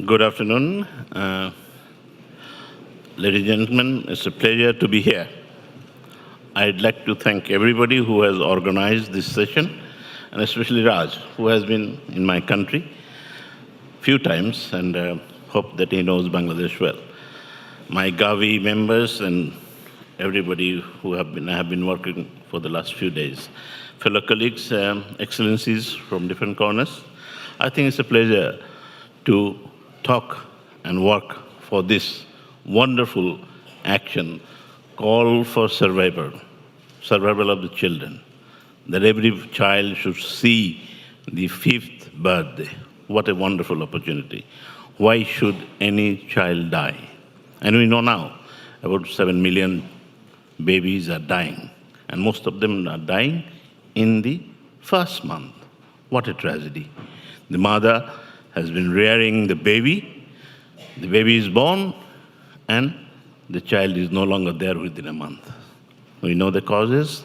Good afternoon. Ladies and gentlemen, it's a pleasure to be here. I'd like to thank everybody who has organized this session, and especially Raj, who has been in my country few times, and hope that he knows Bangladesh well. My Gavi members and everybody who I have been working for the last few days. Fellow colleagues, excellencies from different corners, I think it's a pleasure to talk and work for this wonderful action call for survival of the children, that every child should see the fifth birthday. What a wonderful opportunity. Why should any child die? And we know now about 7 million babies are dying, and most of them are dying in the first month. What a tragedy. The mother has been rearing the baby is born, and the child is no longer there within a month. We know the causes,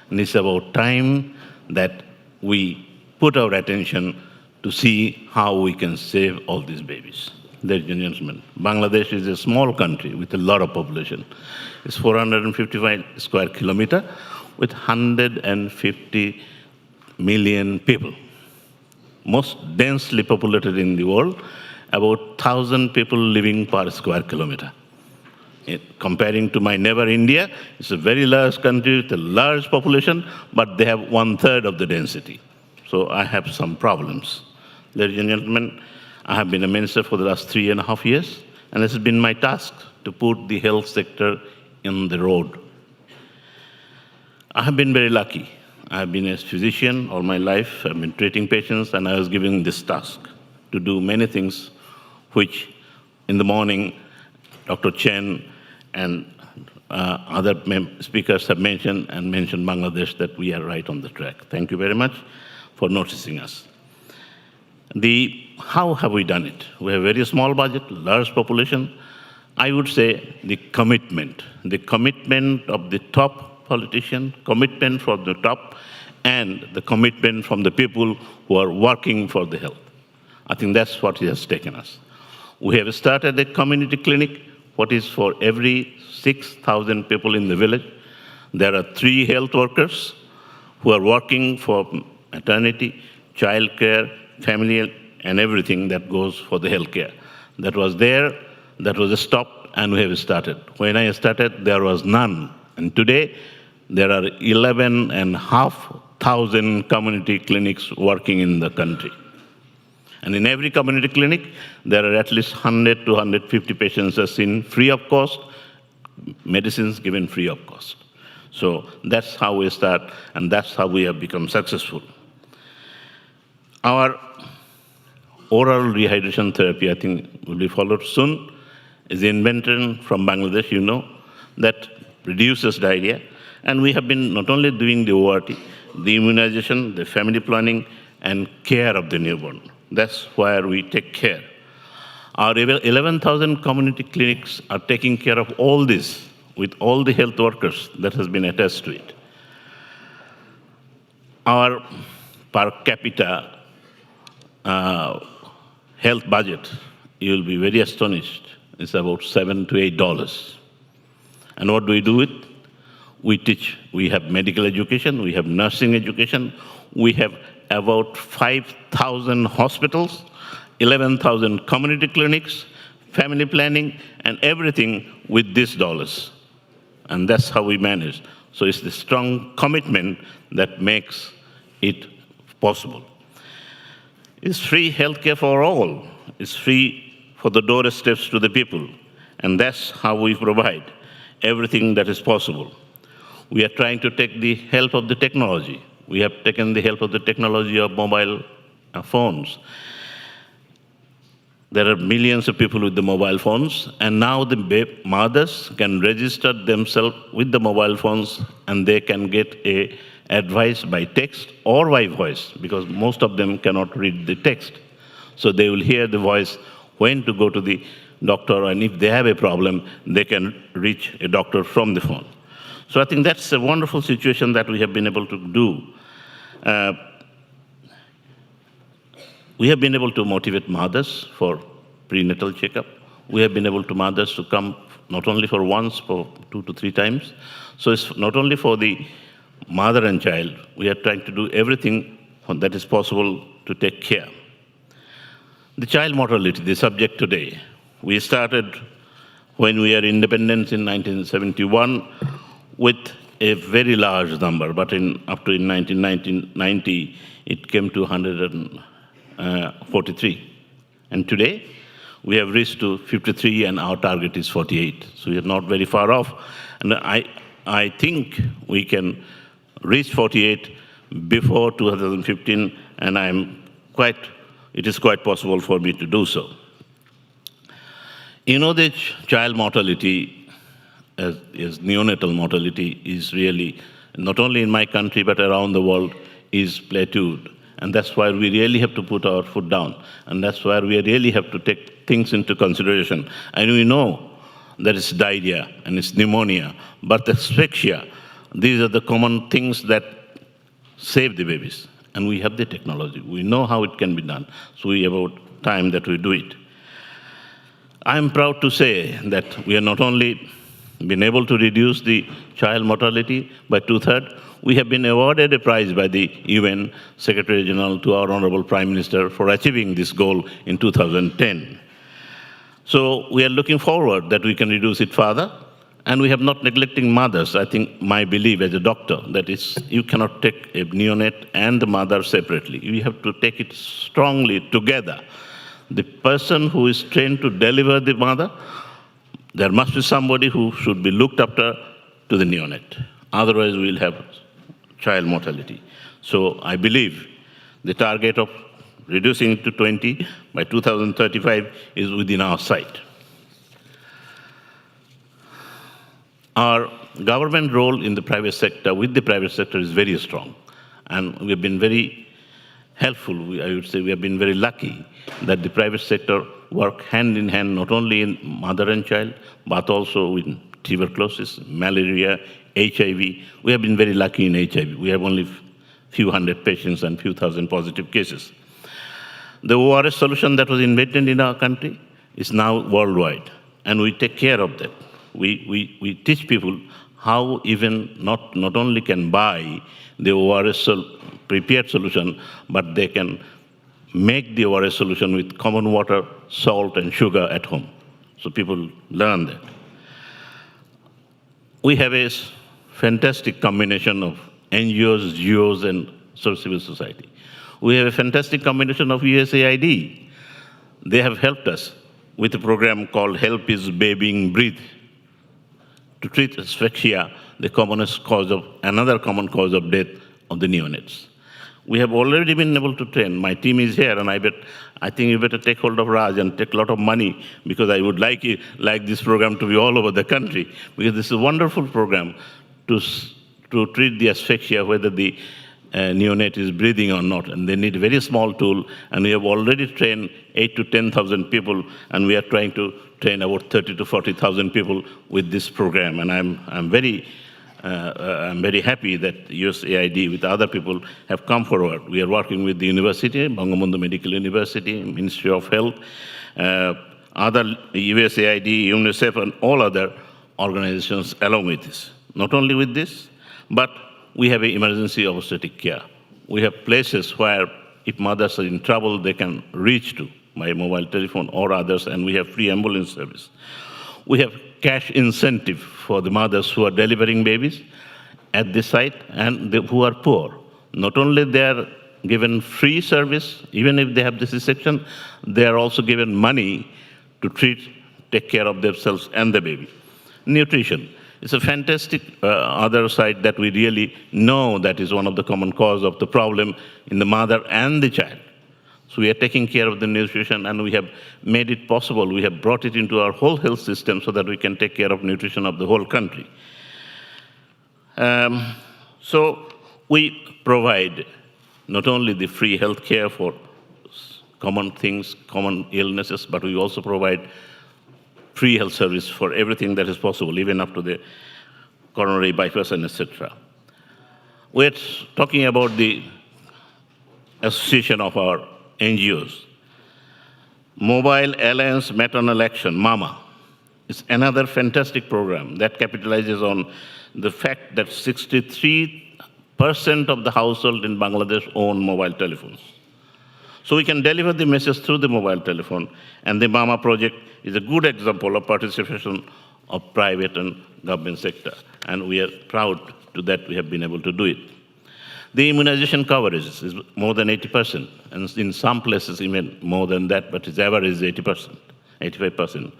and it's about time that we put our attention to see how we can save all these babies. Ladies and gentlemen, Bangladesh is a small country with a lot of population. It's 455 square kilometer with 150 million people. Most densely populated in the world, about 1,000 people living per square kilometer. Comparing to my neighbor India, it's a very large country with a large population, but they have 1/3 of the density. So I have some problems. Ladies and gentlemen, I have been a minister for the last 3.5 years, and it has been my task to put the health sector in the road. I have been very lucky. I have been a physician all my life. I've been treating patients, and I was given this task to do many things, which in the morning, Dr. Chen and other speakers have mentioned Bangladesh, that we are right on the track. Thank you very much for noticing us. How have we done it? We have a very small budget, large population. I would say the commitment of the top politician, commitment from the top, and the commitment from the people who are working for the health. I think that's what it has taken us. We have started a community clinic, what is for every 6,000 people in the village. There are 3 health workers who are working for maternity, child care, family, and everything that goes for the healthcare. That was there, that was stopped, and we have started. When I started, there was none. And today, there are 11,500 community clinics working in the country. And in every community clinic, there are at least 100 to 150 patients are seen free of cost, medicines given free of cost. So that's how we start, and that's how we have become successful. Our oral rehydration therapy, I think, will be followed soon, is the invention from Bangladesh, you know, that reduces diarrhea. And we have been not only doing the ORT, the immunization, the family planning, and care of the newborn. That's where we take care. Our 11,000 community clinics are taking care of all this with all the health workers that has been attached to it. Our per capita health budget, you will be very astonished, is about $7 to $8. And what do we do with it? We teach. We have medical education, we have nursing education, we have about 5,000 hospitals, 11,000 community clinics, family planning, and everything with these dollars. And that's how we manage. So it's the strong commitment that makes it possible. It's free healthcare for all. It's free for the doorsteps to the people. And that's how we provide everything that is possible. We are trying to take the help of the technology. We have taken the help of the technology of mobile phones. There are millions of people with the mobile phones, and now the mothers can register themselves with the mobile phones, and they can get advice by text or by voice, because most of them cannot read the text. So they will hear the voice when to go to the doctor, and if they have a problem, they can reach a doctor from the phone. So I think that's a wonderful situation that we have been able to do. We have been able to motivate mothers for prenatal checkup. We have been able to mothers to come not only for once, for 2 to 3 times. So it's not only for the mother and child, we are trying to do everything that is possible to take care. The child mortality, the subject today. We started when we are independent in 1971 with a very large number, but up to in 1990, it came to 143. And today, we have reached to 53 and our target is 48. So we are not very far off. And I think we can reach 48 before 2015, and it is quite possible for me to do so. You know that child mortality, as neonatal mortality, is really, not only in my country but around the world, is plateaued. And that's why we really have to put our foot down. And that's why we really have to take things into consideration. And we know that it's diarrhea and it's pneumonia, but asphyxia, these are the common things that save the babies. And we have the technology. We know how it can be done. So we have about time that we do it. I'm proud to say that we have not only been able to reduce the child mortality by 2/3, we have been awarded a prize by the UN Secretary General to our Honorable Prime Minister for achieving this goal in 2010. So we are looking forward that we can reduce it further, and we have not neglecting mothers. I think my belief as a doctor that is you cannot take a neonate and the mother separately. You have to take it strongly together. The person who is trained to deliver the mother, there must be somebody who should be looked after to the neonate. Otherwise, we will have child mortality. So I believe the target of reducing it to 20 by 2035 is within our sight. Our government role in the private sector, with the private sector, is very strong. And we have been very helpful. I would say we have been very lucky that the private sector work hand in hand, not only in mother and child, but also in tuberculosis, malaria, HIV. We have been very lucky in HIV. We have only few hundred patients and few thousand positive cases. The ORS solution that was invented in our country is now worldwide, and we take care of that. We teach people how even not only can buy the ORS prepared solution, but they can make the ORS solution with common water, salt, and sugar at home. So people learn that. We have a fantastic combination of NGOs, GOs, and civil society. We have a fantastic combination of USAID. They have helped us with a program called Help is Babying Breathe to treat asphyxia, another common cause of death of the neonates. We have already been able to train. My team is here, and I think you better take hold of Raj and take a lot of money, because I would like this program to be all over the country, because this is a wonderful program to treat the asphyxia, whether the neonate is breathing or not. And they need a very small tool, and we have already trained 8,000 to 10,000 people, and we are trying to train about 30,000 to 40,000 people with this program. And I'm very happy that USAID with other people have come forward. We are working with the university, Bangabandhu Medical University, Ministry of Health, other USAID, UNICEF, and all other organizations along with this. Not only with this, but we have an emergency obstetric care. We have places where if mothers are in trouble, they can reach to by mobile telephone or others, and we have free ambulance service. We have cash incentive for the mothers who are delivering babies at the site and who are poor. Not only they are given free service, even if they have the C-section, they are also given money to take care of themselves and the baby. Nutrition. It's a fantastic other side that we really know that is one of the common cause of the problem in the mother and the child. So we are taking care of the nutrition, and we have made it possible. We have brought it into our whole health system so that we can take care of nutrition of the whole country. So we provide not only the free health care for common things, common illnesses, but we also provide free health service for everything that is possible, even up to the coronary bypass and etc. We're talking about the association of our NGOs. Mobile Alliance Maternal Action, MAMA, is another fantastic program that capitalizes on the fact that 63% of the household in Bangladesh own mobile telephones. So we can deliver the message through the mobile telephone, and the MAMA project is a good example of participation of private and government sector, and we are proud to that we have been able to do it. The immunization coverage is more than 80%, and in some places even more than that, but its average is 80%, 85%.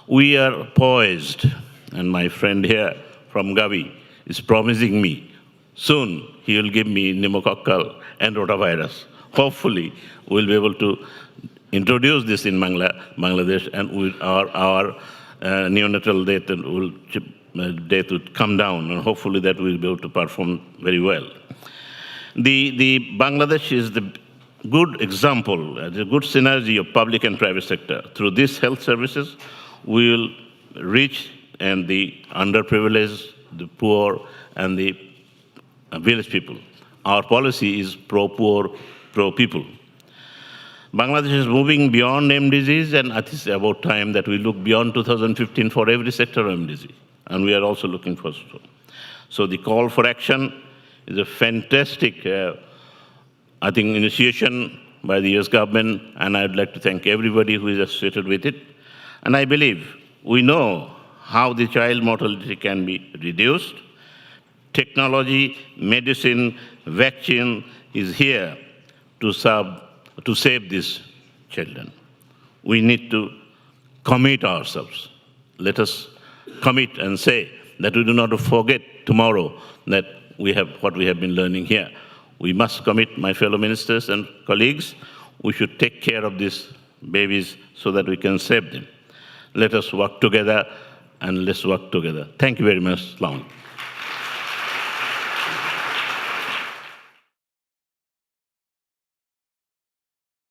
We are poised, and my friend here from Gavi is promising me soon he will give me pneumococcal and rotavirus. Hopefully, we'll be able to introduce this in Bangladesh, and our neonatal death would come down, and hopefully that we'll be able to perform very well. The Bangladesh is the good example, the good synergy of public and private sector. Through these health services, we will reach and the underprivileged, the poor, and the village people. Our policy is pro-poor, pro-people. Bangladesh is moving beyond MDGs, and I think it's about time that we look beyond 2015 for every sector of MDG, and we are also looking for so. So the call for action is a fantastic, I think, initiation by the US government, and I'd like to thank everybody who is associated with it. And I believe we know how the child mortality can be reduced. Technology, medicine, vaccine is here to save these children. We need to commit ourselves. Let us commit and say that we do not forget tomorrow that we have what we have been learning here. We must commit, my fellow ministers and colleagues, we should take care of these babies so that we can save them. Let us work together, and let's work together. Thank you very much. Salaam.